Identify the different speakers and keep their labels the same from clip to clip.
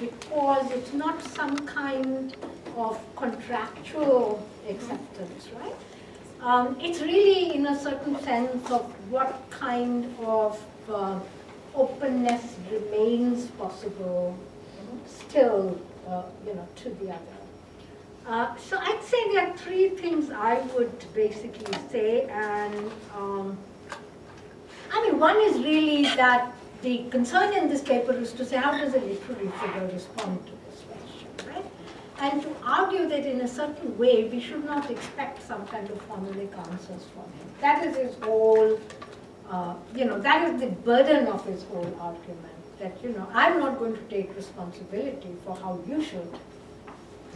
Speaker 1: because it's not some kind of contractual acceptance, right? It's really in a certain sense of what kind of openness remains possible still, to the other. So I'd say there are three things I would basically say, and one is really that the concern in this paper is to say how does a literary figure respond to this question, right? And to argue that in a certain way we should not expect some kind of formulaic answers from him. That is his whole, that is the burden of his whole argument, that, I'm not going to take responsibility for how you should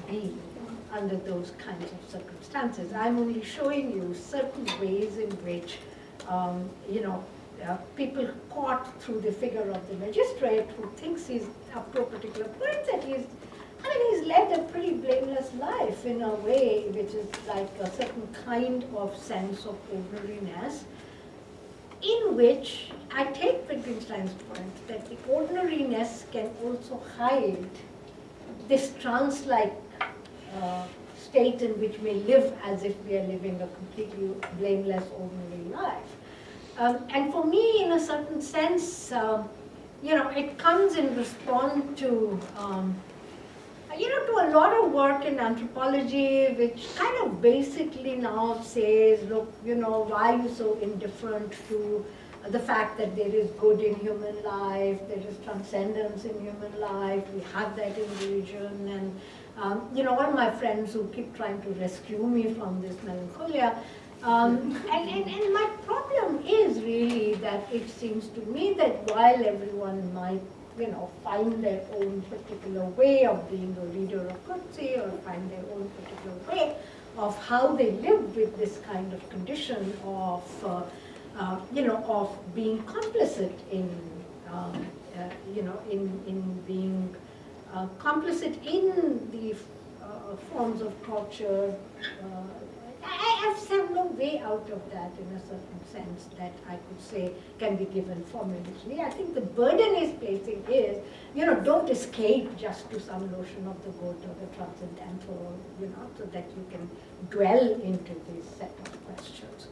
Speaker 1: be under those kinds of circumstances. I'm only showing you certain ways in which, people caught through the figure of the magistrate who thinks he's up to a particular point, that he's led a pretty blameless life in a way which is like a certain kind of sense of ordinariness, in which I take Wittgenstein's point that the ordinariness can also hide this trance-like state in which we live as if we are living a completely blameless, ordinary life. And for me, in a certain sense, it comes in response to, to a lot of work in anthropology, which kind of basically now says, look, why are you so indifferent to the fact that there is good in human life, there is transcendence in human life, we have that in religion, and all my friends who keep trying to rescue me from this melancholia. And my problem is really that it seems to me that while everyone might, find their own particular way of being a reader of Coetzee, or find their own particular way of how they live with this kind of condition of, of being complicit in, in being complicit in the forms of torture. I have no way out of that in a certain sense that I could say can be given formally. I think the burden he's placing is, don't escape just to some notion of the good or the transcendental, so that you can dwell into this set of questions.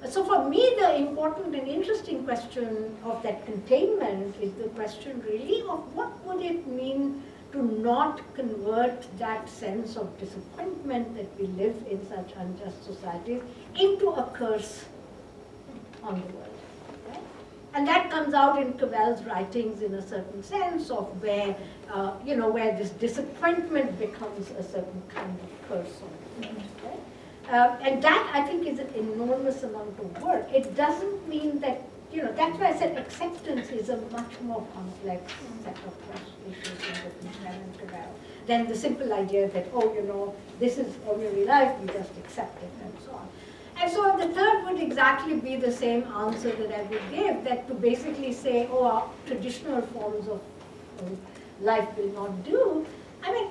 Speaker 1: So for me, the important and interesting question of that containment is the question really of what would it mean to not convert that sense of disappointment that we live in such unjust societies into a curse on the world. Right? And that comes out in Cavell's writings in a certain sense of where, where this disappointment becomes a certain kind of curse on the world. Right? And that, I think, is an enormous amount of work. It doesn't mean that, that's why I said acceptance is a much more complex set of issues in Wittgenstein and Cavell than the simple idea that, this is ordinary life, we just accept it, and so on. And so the third would exactly be the same answer that I would give, that to basically say, our traditional forms of life will not do,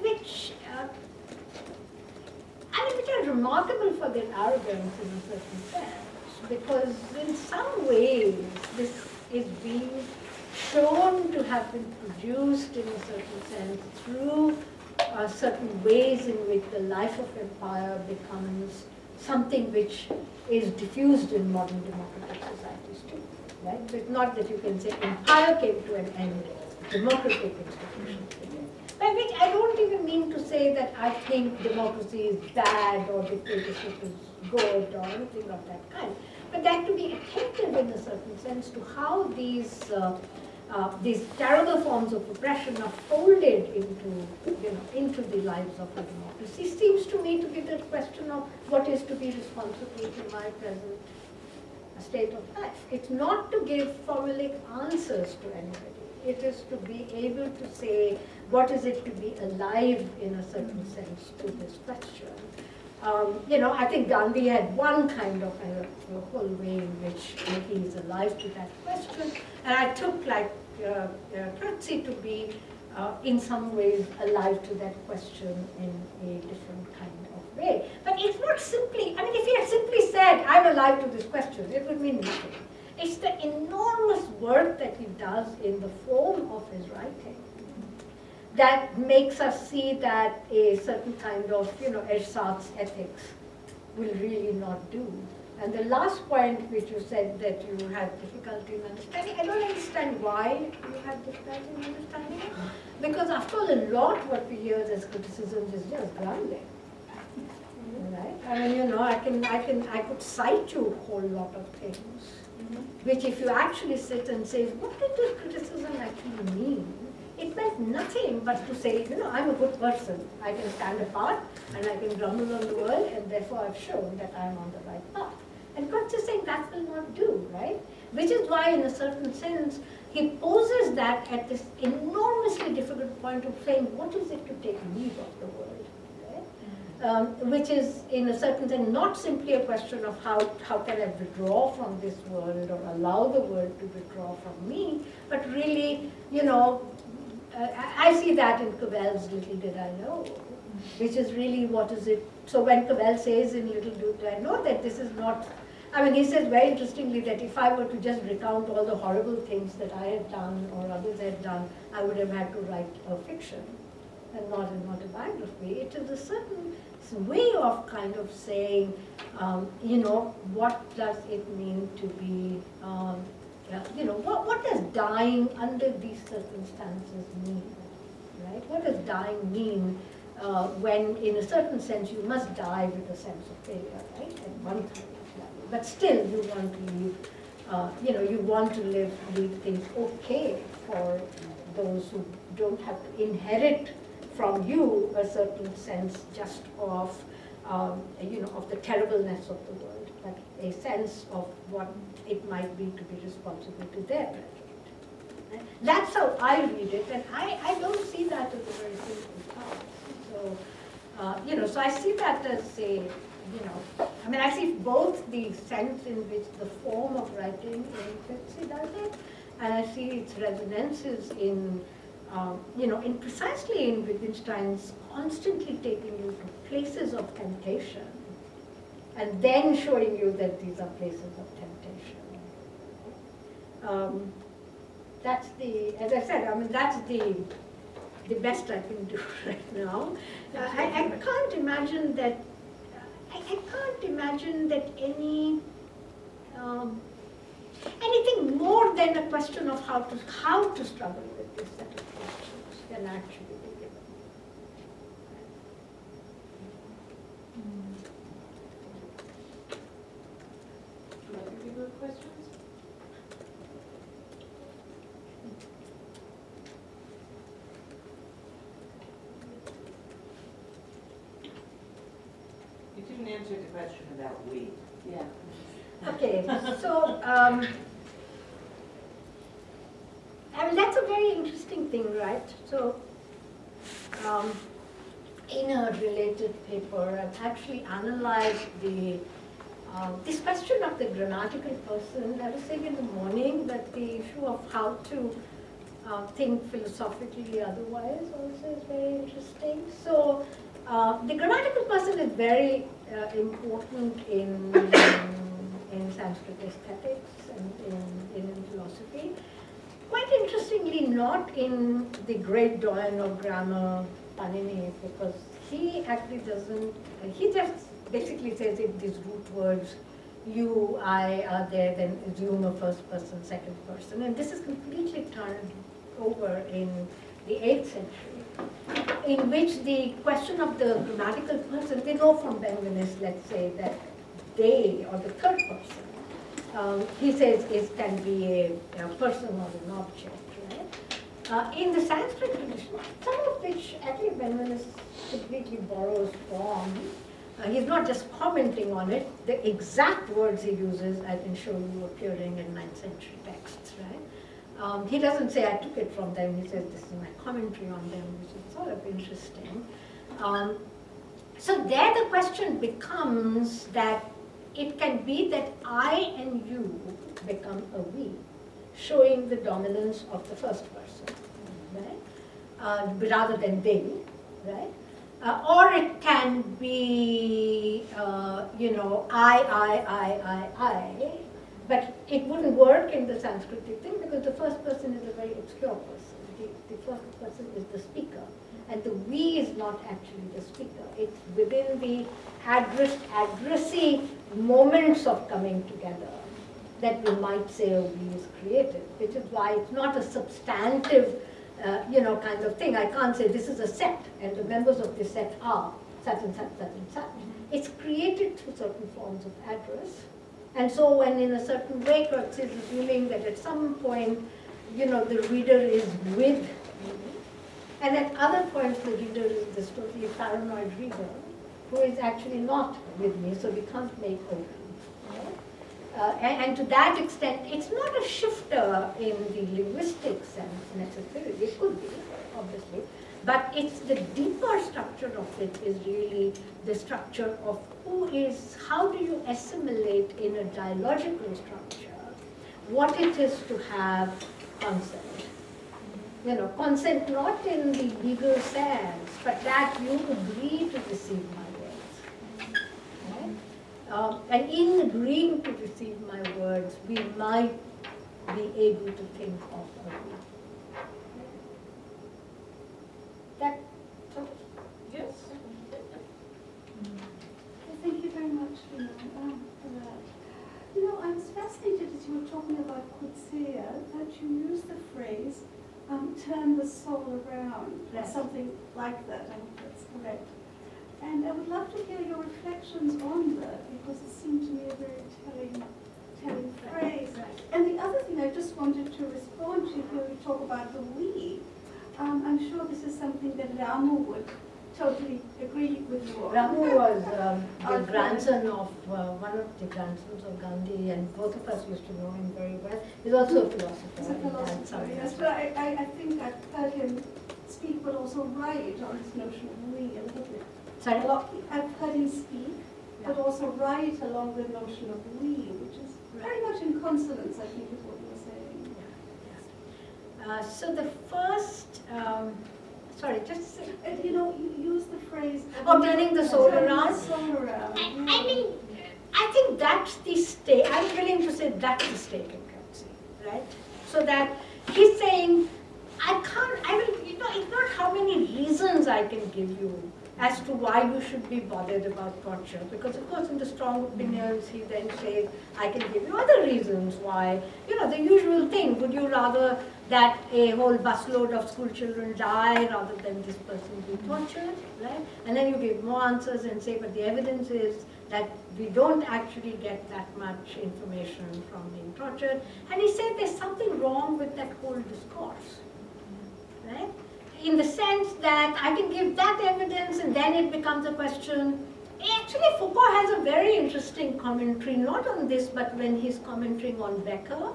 Speaker 1: which are remarkable for their arrogance in a certain sense. Because in some ways, this is being shown to have been produced in a certain sense through certain ways in which the life of empire becomes something which is diffused in modern democratic societies too. Right? So it's not that you can say empire came to an end, democratic institutions began. By which I don't even mean to say that I think democracy is bad or dictatorship is good or anything of that kind. But that to be attentive in a certain sense to how these terrible forms of oppression are folded into the lives of a democracy seems to me to be the question of what is to be responsible to my present state of life. It's not to give formulaic answers to anybody. It is to be able to say what is it to be alive in a certain sense to this question. I think Gandhi had one kind of a whole way in which he is alive to that question, and I took like Coetzee to be in some ways alive to that question in a different kind of way. But it's not simply, if he had simply said, I'm alive to this question, it would mean nothing. It's the enormous work that he does in the form of his writing that makes us see that a certain kind of, ersatz ethics will really not do. And the last point which you said that you had difficulty in understanding, I don't understand why you have difficulty in understanding it. Because after all, a lot what we hear as criticisms is just grumbling. Right? I mean, I could cite you a whole lot of things, which if you actually sit and say, what did this criticism actually mean? It meant nothing but to say, I'm a good person. I can stand apart and I can grumble on the world, and therefore I've shown that I'm on the right path. And God is saying that will not do, right? Which is why, in a certain sense, he poses that at this enormously difficult point of saying, what is it to take leave of the world? Right? Which is, in a certain sense, not simply a question of how can I withdraw from this world or allow the world to withdraw from me, but really, I see that in Cavell's Little Did I Know, which is really what is it. So when Cavell says in Little Did I Know that this is not, he says very interestingly that if I were to just recount all the horrible things that I had done or others had done, I would have had to write a fiction and not an autobiography. It is a certain way of kind of saying, what does it mean to be, what does dying under these circumstances mean, right? What does dying mean when, in a certain sense, you must die with a sense of failure, right? At one kind of level. But still, you want to leave, you want to leave things okay for those who don't have to inherit from you a certain sense just of, of the terribleness of the world, but a sense of what it might be to be responsible to their graduate. That's how I read it, and I don't see that as a very simple task. So, so I see that as a, I see both the sense in which the form of writing in Fitzy does it, and I see its resonances in, in precisely in Wittgenstein's constantly taking you to places of temptation, and then showing you that these are places of temptation. That's the, as I said, that's the best I can do right now. I can't imagine that. I can't imagine that anything more than a question of how to struggle with this set of questions can actually be given.
Speaker 2: Do other people have questions?
Speaker 3: You didn't answer the question about we.
Speaker 2: Yeah.
Speaker 1: Okay, so that's a very interesting thing, right? So in a related paper, I've actually analyzed this question of the grammatical person. I was saying in the morning that the issue of how to think philosophically otherwise also is very interesting. So the grammatical person is very important in Sanskrit aesthetics and in philosophy. Quite interestingly, not in the great doyen of grammar, Panini, because he actually doesn't, he just basically says if these root words, you, I are there, then assume a first person, second person. And this is completely turned over in the 8th century, in which the question of the grammatical person, we know from Benveniste, let's say, that they, or the third person, he says can be a person or an object, right? In the Sanskrit tradition, some of which actually Benveniste completely borrows from, he's not just commenting on it, the exact words he uses I can show you appearing in 9th century texts, right? He doesn't say I took it from them, he says this is my commentary on them, which is sort of interesting. So there the question becomes that it can be that I and you become a we, showing the dominance of the first person, right? Rather than they, right? Or it can be, I, but it wouldn't work in the Sanskritic thing because the first person is a very obscure person. the first person is the speaker. And the we is not actually the speaker. It's within the addressee moments of coming together that we might say a we is created, which is why it's not a substantive, kind of thing. I can't say this is a set and the members of this set are such and such, such and such. It's created through certain forms of address. And so when in a certain way Kurtz is assuming that at some point, the reader is with me, and at other points the reader is this totally paranoid reader who is actually not with me, so we can't make open. And to that extent, it's not a shifter in the linguistic sense necessarily. It could be, obviously. But it's the deeper structure of it is really the structure of how do you assimilate in a dialogical structure what it is to have consent. Consent not in the legal sense, but that you agree to receive my words. Right? And in agreeing to receive my words, we might be able to think of a we. That sort of.
Speaker 2: Yes.
Speaker 4: Thank you very much, for that. I was fascinated as you were talking about Kutsia, that you used the phrase, turn the soul around, or
Speaker 1: Right.
Speaker 4: something like that. I hope that's correct. And I would love to hear your reflections on that, because it seemed to me a very telling phrase.
Speaker 1: Right.
Speaker 4: And the other thing I just wanted to respond to, when we talk about the we, I'm sure this is something that Ramu would totally agree with you on.
Speaker 1: Ramu was the grandson of one of the grandsons of Gandhi, and both of us used to know him very well. He's also a philosopher.
Speaker 4: He's a philosopher, yes, but I think I've heard him speak, but also write on his notion of we a little bit.
Speaker 1: Sorry?
Speaker 4: I've heard him speak, but also write along the notion of we, which is very much in consonance, I think, with what you were saying.
Speaker 1: So the first, sorry, just
Speaker 4: You use the phrase.
Speaker 1: turning the soul around.
Speaker 4: The soul around.
Speaker 1: I mean, I think that's the state. I'm willing to say that's the state of Kelsey, right? So that he's saying, it's not how many reasons I can give you as to why you should be bothered about torture. Because of course in the strong opinions he then says, I can give you other reasons why. The usual thing, would you rather that a whole busload of school children die rather than this person be tortured, right? And then you give more answers and say, but the evidence is that we don't actually get that much information from being tortured. And he said there's something wrong with that whole discourse, right? In the sense that I can give that evidence and then it becomes a question. Actually, Foucault has a very interesting commentary, not on this, but when he's commenting on Becker,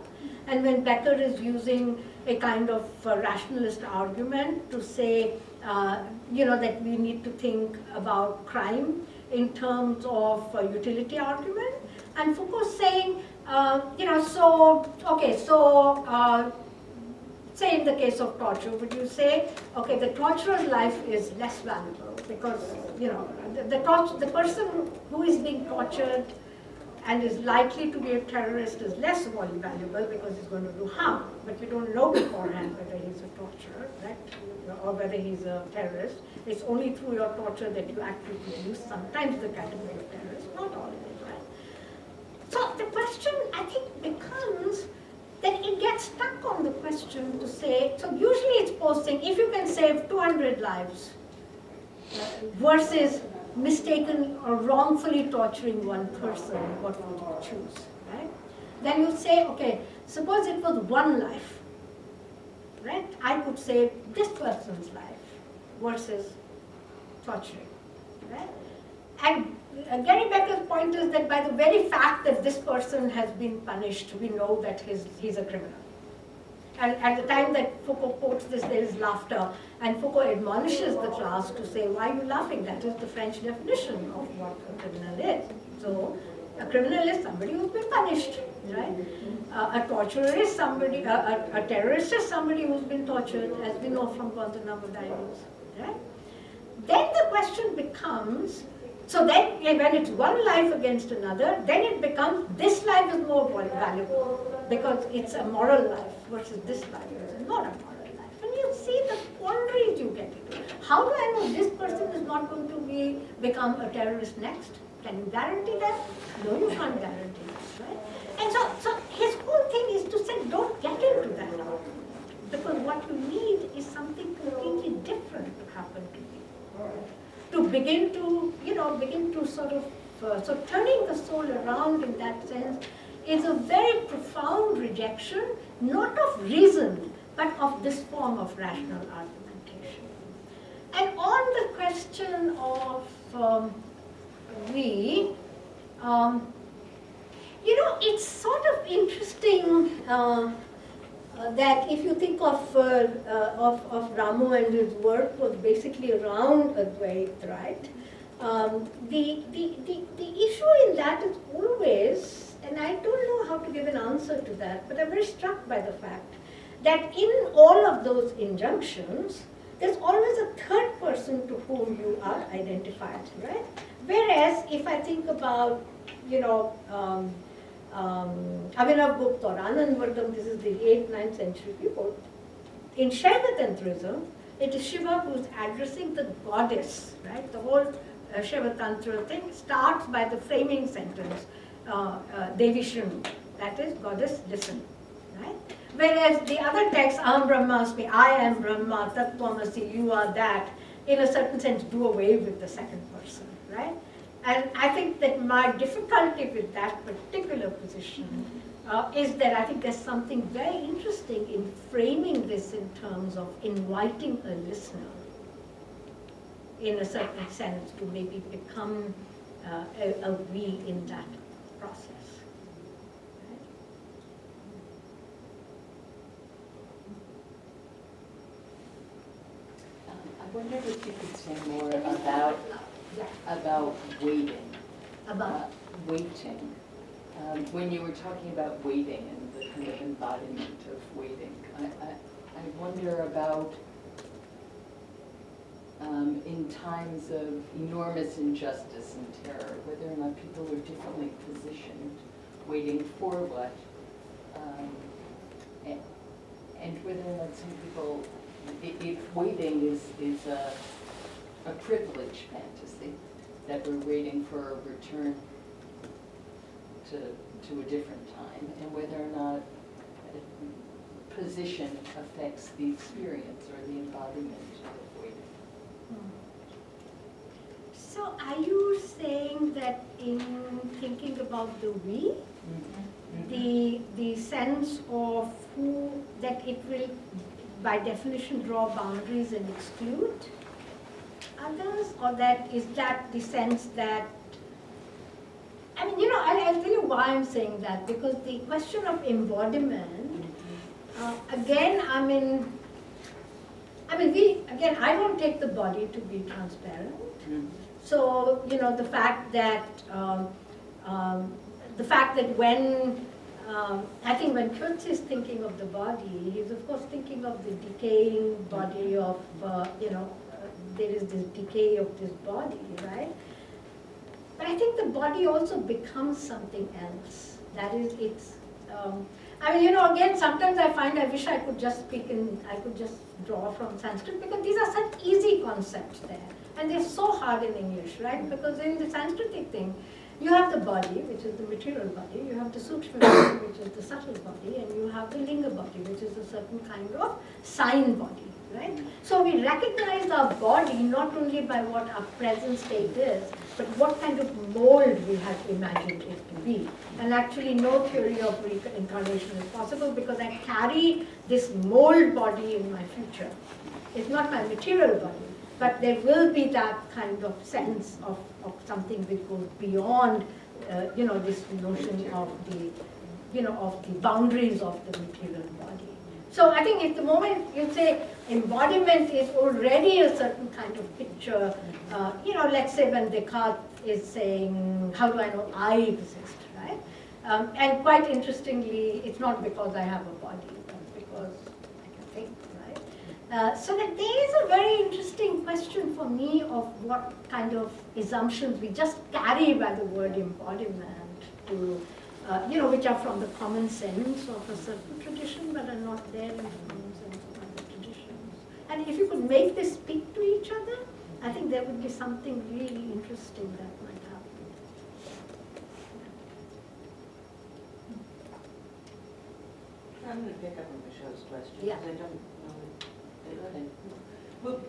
Speaker 1: and when Becker is using a kind of rationalist argument to say, that we need to think about crime in terms of utility argument, and Foucault's saying, say in the case of torture, would you say, okay, the torturer's life is less valuable because, the person who is being tortured and is likely to be a terrorist is less valuable because he's going to do harm. But we don't know beforehand whether he's a torturer, right? Or whether he's a terrorist. It's only through your torture that you actually produce sometimes the category of terrorist, not always, right? So the question, I think, becomes that it gets stuck on the question to say, so usually it's posting, if you can save 200 lives versus mistaken or wrongfully torturing one person, what would you choose, right? Then you say, okay, suppose it was one life, right? I could save this person's life versus torturing, right? And Gary Becker's point is that by the very fact that this person has been punished, we know that he's a criminal. And at the time that Foucault quotes this, there is laughter. And Foucault admonishes the class to say, why are you laughing? That is the French definition of what a criminal is. So a criminal is somebody who's been punished, right? A torturer is somebody, a terrorist is somebody who's been tortured, as we know from Guantanamo diaries, right? Then the question becomes, so then when it's one life against another, then it becomes this life is more valuable because it's a moral life versus this life is not a moral life. And you see the quandaries you get into. How do I know this person is not going to become a terrorist next? Can you guarantee that? No, you can't guarantee that, right? And so his whole thing is to say, don't get into that argument. Because what you need is something completely different to happen to you. To begin to sort of, so turning the soul around in that sense is a very profound rejection, not of reason, but of this form of rational argumentation. And on the question of it's sort of interesting that if you think of Ramu and his work was basically around Advait, right? The issue in that is always, and I don't know how to give an answer to that, but I'm very struck by the fact that in all of those injunctions, there's always a third person to whom you are identified, right? Whereas if I think about, Abhinav Gupta or Anand Vardham, this is the 8th, 9th century people. In Shaiva Tantrism, it is Shiva who's addressing the goddess, right? The whole Shiva Tantra thing starts by the framing sentence, Devi Shrinu, that is, goddess, listen, right? Whereas the other text, Aham Brahmasmi, I am Brahma, Tat Tvamasi, you are that, in a certain sense do away with the second person, right? And I think that my difficulty with that particular position is that I think there's something very interesting in framing this in terms of inviting a listener, in a certain sense, to maybe become a we in that process.
Speaker 5: I wonder if you could say more about waiting.
Speaker 1: About
Speaker 5: waiting. When you were talking about waiting and the kind of embodiment of waiting, I wonder about in times of enormous injustice and terror, whether or not people are differently positioned, waiting for what, and whether or not some people, if waiting is a privilege fantasy, that we're waiting for a return to a different time, and whether or not position affects the experience or the embodiment of waiting.
Speaker 1: So are you saying that in thinking about the we, the sense of that it will by definition draw boundaries and exclude others, or is that the sense that, I'll tell you why I'm saying that, because the question of embodiment, again, I don't take the body to be transparent. So, the fact that when, I think when Kurtz is thinking of the body, he's of course thinking of the decaying body of, there is this decay of this body, right? But I think the body also becomes something else. That is, again, sometimes I wish I could just I could just draw from Sanskrit, because these are such easy concepts there. And they're so hard in English, right? Because in the Sanskritic thing, you have the body, which is the material body, you have the sukshma body, which is the subtle body, and you have the linga body, which is a certain kind of sign body, right? So we recognize our body not only by what our present state is, but what kind of mold we have imagined it to be. And actually no theory of reincarnation is possible, because I carry this mold body in my future. It's not my material body, but there will be that kind of sense of something which goes beyond, this notion of the boundaries of the material body. So I think at the moment you say embodiment is already a certain kind of picture. Let's say when Descartes is saying, how do I know I exist, right? And quite interestingly, it's not because I have a body, but because I can think, right? So that there is a very interesting question for me of what kind of assumptions we just carry by the word embodiment to, which are from the common sense of a certain tradition, but are not there in the common sense of other traditions. And if you could make this speak to each other, I think there would be something really interesting that might happen.
Speaker 3: I'm going to pick up on Michelle's question,
Speaker 1: Yeah.
Speaker 3: because I don't know it. Well,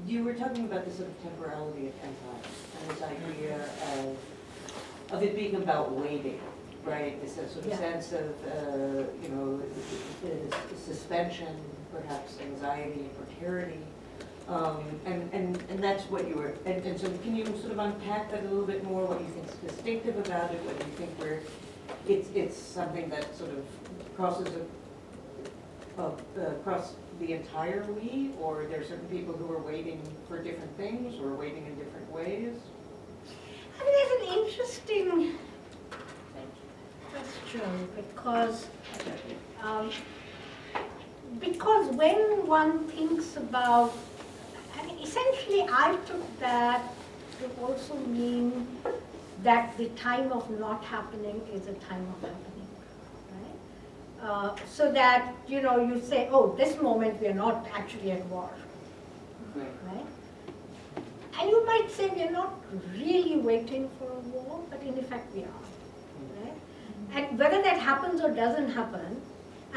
Speaker 3: you were talking about the sort of temporality of empire, and this idea of it being about waiting, right? This sort of
Speaker 1: Yeah.
Speaker 3: sense of, suspension, perhaps anxiety, precarity. And that's what you were, and so can you sort of unpack that a little bit more, what you think is distinctive about it, what you think it's something that sort of crosses across the entire we, or there are certain people who are waiting for different things, or waiting in different ways?
Speaker 1: I mean, it's an interesting question because when one thinks about, I mean, essentially I took that to also mean that the time of not happening is a time of happening, right? So that, you say, oh, this moment we are not actually at war, right? And you might say we are not really waiting for a war, but in effect we are, right? And whether that happens or doesn't happen,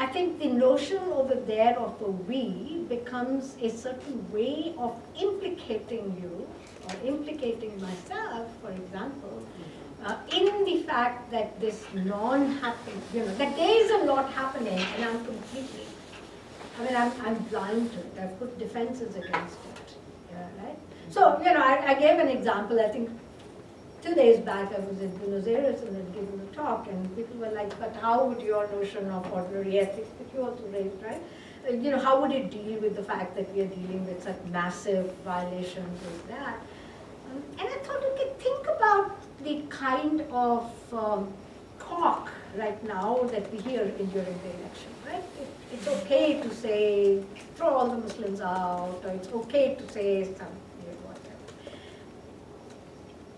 Speaker 1: I think the notion over there of the we becomes a certain way of implicating you, or implicating myself, for example, in the fact that this non-happening, that there is a lot happening and I'm completely, I'm blind to it. I've put defenses against it, right? So, I gave an example. I think 2 days back I was in Buenos Aires and had given a talk, and people were like, but how would your notion of ordinary ethics, which you also raised, right? How would it deal with the fact that we are dealing with such massive violations as that? And I thought, okay, think about the kind of talk right now that we hear during the election, right? It's okay to say, throw all the Muslims out, or it's okay to say something.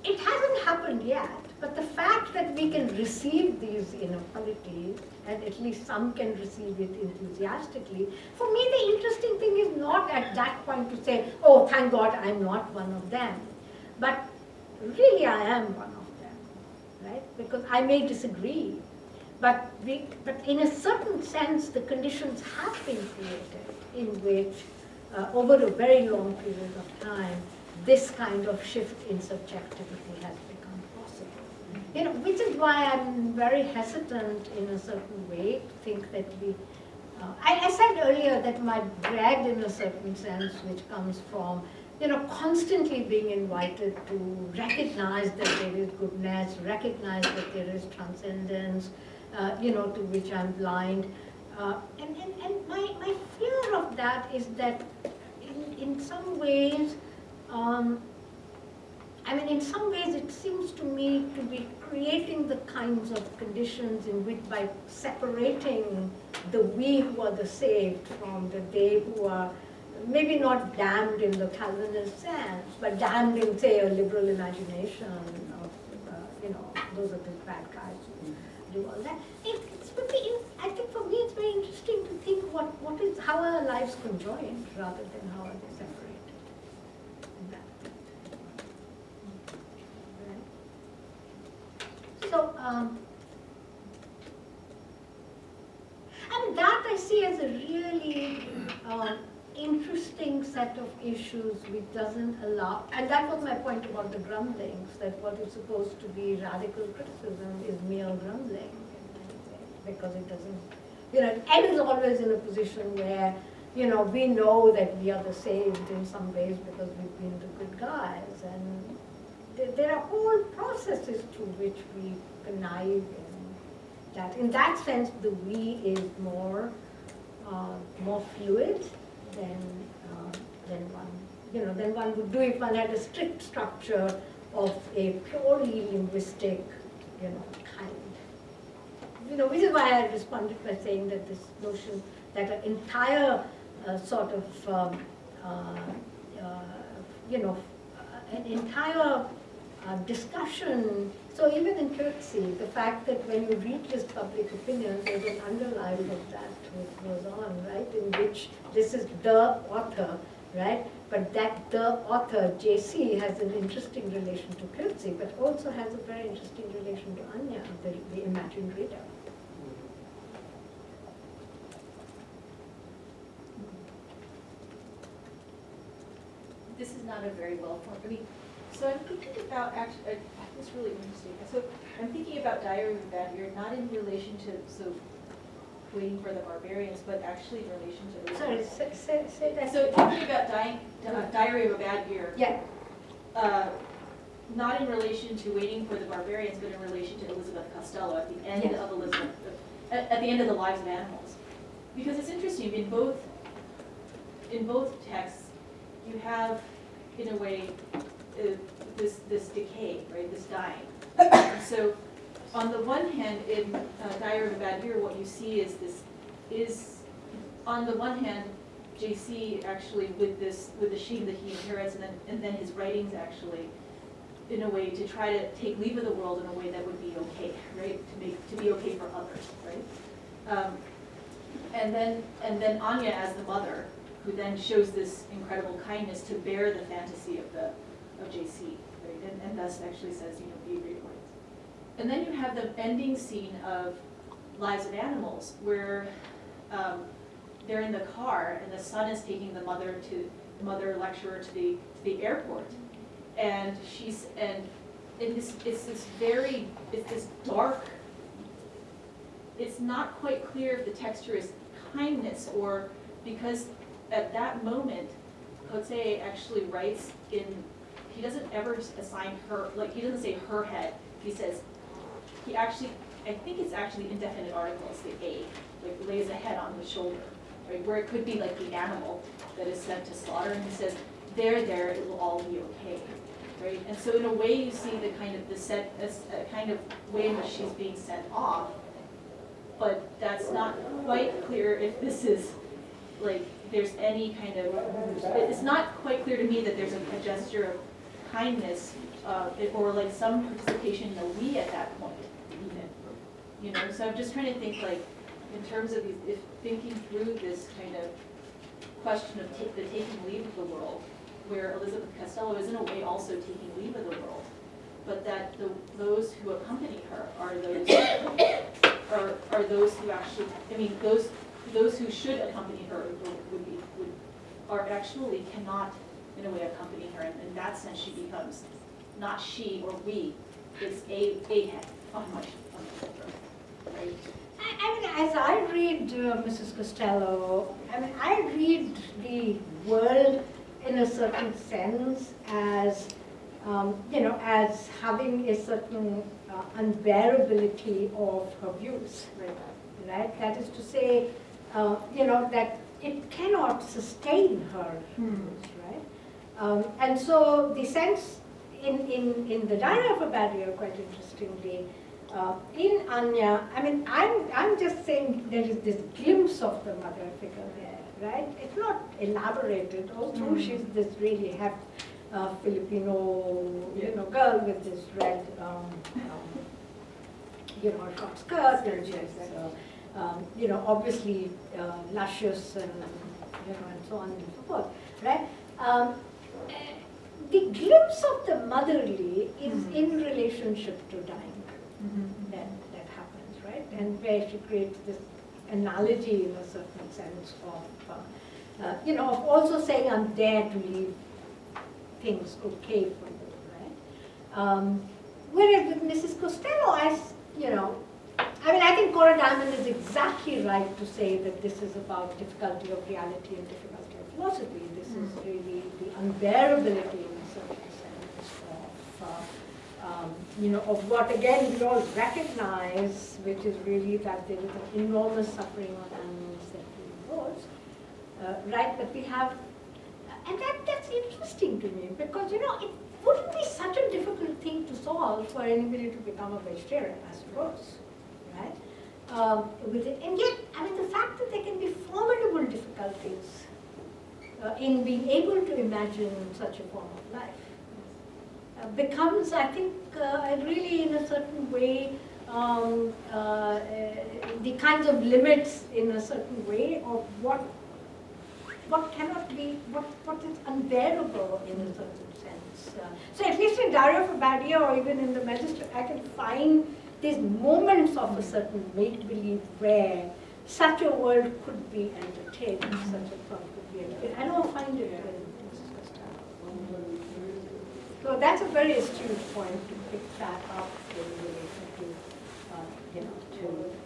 Speaker 1: It hasn't happened yet, but the fact that we can receive these inequalities, and at least some can receive it enthusiastically, for me the interesting thing is not at that point to say, oh, thank God I'm not one of them, but really I am one of them, right? Because I may disagree, but in a certain sense the conditions have been created in which, over a very long period of time, this kind of shift in subjectivity has become possible. Which is why I'm very hesitant in a certain way to think that I said earlier that my dread in a certain sense, which comes from, constantly being invited to recognize that there is goodness, recognize that there is transcendence, to which I'm blind. And my fear of that is that in some ways, in some ways it seems to me to be creating the kinds of conditions in which, by separating the we who are the saved from the they who are maybe not damned in the Calvinist sense, but damned in, say, a liberal imagination of, those are the bad guys who do all that. I think for me it's very interesting to think how are our lives conjoined rather than how are they separated. So, that I see as a really interesting set of issues which doesn't allow, and that was my point about the grumblings, that what is supposed to be radical criticism is mere grumbling, because it doesn't, Ed is always in a position where, we know that we are the saved in some ways because we've been the good guys, and there are whole processes through which we connive in that. In that sense, the we is more fluid than one would do if one had a strict structure of a purely linguistic, kind. Which is why I responded by saying that this notion that an entire an entire discussion. So even in Courtesy, the fact that when you read his public opinion, there's an underline of that which goes on, right, in which this is the author, right? But that the author, JC, has an interesting relation to Courtesy, but also has a very interesting relation to Anya, the imagined reader.
Speaker 6: This is not a very well formed, I mean, so I'm thinking about, actually, it's really interesting. So I'm thinking about Diary of a Bad Year, not in relation to, so Waiting for the Barbarians, but actually in relation to.
Speaker 1: Sorry, say that.
Speaker 6: So thinking about Diary of a Bad Year.
Speaker 1: Yeah.
Speaker 6: Not in relation to Waiting for the Barbarians, but in relation to Elizabeth Costello at the end
Speaker 1: Yes.
Speaker 6: of Elizabeth, at the end of The Lives of Animals. Because it's interesting, in both texts, you have, in a way, this decay, right, this dying. So on the one hand, in Diary of a Bad Year, what you see is on the one hand, JC actually with the shame that he inherits, and then his writings actually, in a way, to try to take leave of the world in a way that would be okay, right? To be okay for others, right? And then Anya as the mother, who then shows this incredible kindness to bear the fantasy of JC, right? And thus actually says, be great words. And then you have the ending scene of Lives of Animals, where they're in the car and the son is taking the mother lecturer to the airport, and it's this dark. It's not quite clear if the texture is kindness or because at that moment, Coetzee actually writes in. He doesn't ever assign her, like he doesn't say her head. He says he actually. I think it's actually indefinite articles. The A, like lays a head on the shoulder, right? Where it could be like the animal that is sent to slaughter, and he says, there, it will all be okay, right? And so in a way, you see the kind of kind of way in which she's being sent off, but that's not quite clear if this is like there's any kind of. It's not quite clear to me that there's a gesture of kindness or like some participation in the we at that point, even. So I'm just trying to think like in terms of if thinking through this kind of question of the taking leave of the world, where Elizabeth Costello is in a way also taking leave of the world, but that those who accompany her are those who actually, I mean, those who should accompany her are actually cannot in a way accompany her, and in that sense she becomes not she or we, it's a head on my shoulder, right?
Speaker 1: I mean, as I read Mrs. Costello, I mean, I read the world in a certain sense as, as having a certain unbearability of her views, right? That is to say, that it cannot sustain her views, right? And so the sense in the Diary of a Bad Year, quite interestingly, in Anya, I mean, I'm just saying there is this glimpse of the mother figure there, right? It's not elaborated, although she's this really Filipino, girl with this red, short skirt, and she's, obviously luscious and, and so on and so forth, right? The glimpse of the motherly is in relationship to dying. That happens, right? And where she creates this analogy in a certain sense of, of also saying I'm there to leave things okay for you, right? Whereas with Mrs. Costello, I think Cora Diamond is exactly right to say that this is about difficulty of reality and difficulty of philosophy. This is really the unbearability in a certain sense of what again we all recognize, which is really that there is an enormous suffering on animals that we impose, right? That we have, and that's interesting to me because it wouldn't be such a difficult thing to solve for anybody to become a vegetarian, I suppose, right? And yet, I mean, the fact that there can be formidable difficulties in being able to imagine such a form of life. becomes, I think, really in a certain way, the kinds of limits in a certain way of what cannot be, what is unbearable in a certain sense. So at least in Diary of a Bad Year or even in the Magister, I can find these moments of a certain make-believe where such a world could be entertained, such a thought could be entertained. I don't find it in so that's a very astute point to pick that up in relation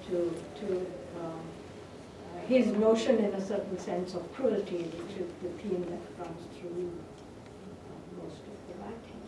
Speaker 1: to his notion in a certain sense of cruelty, which is the theme that runs through most of the writing.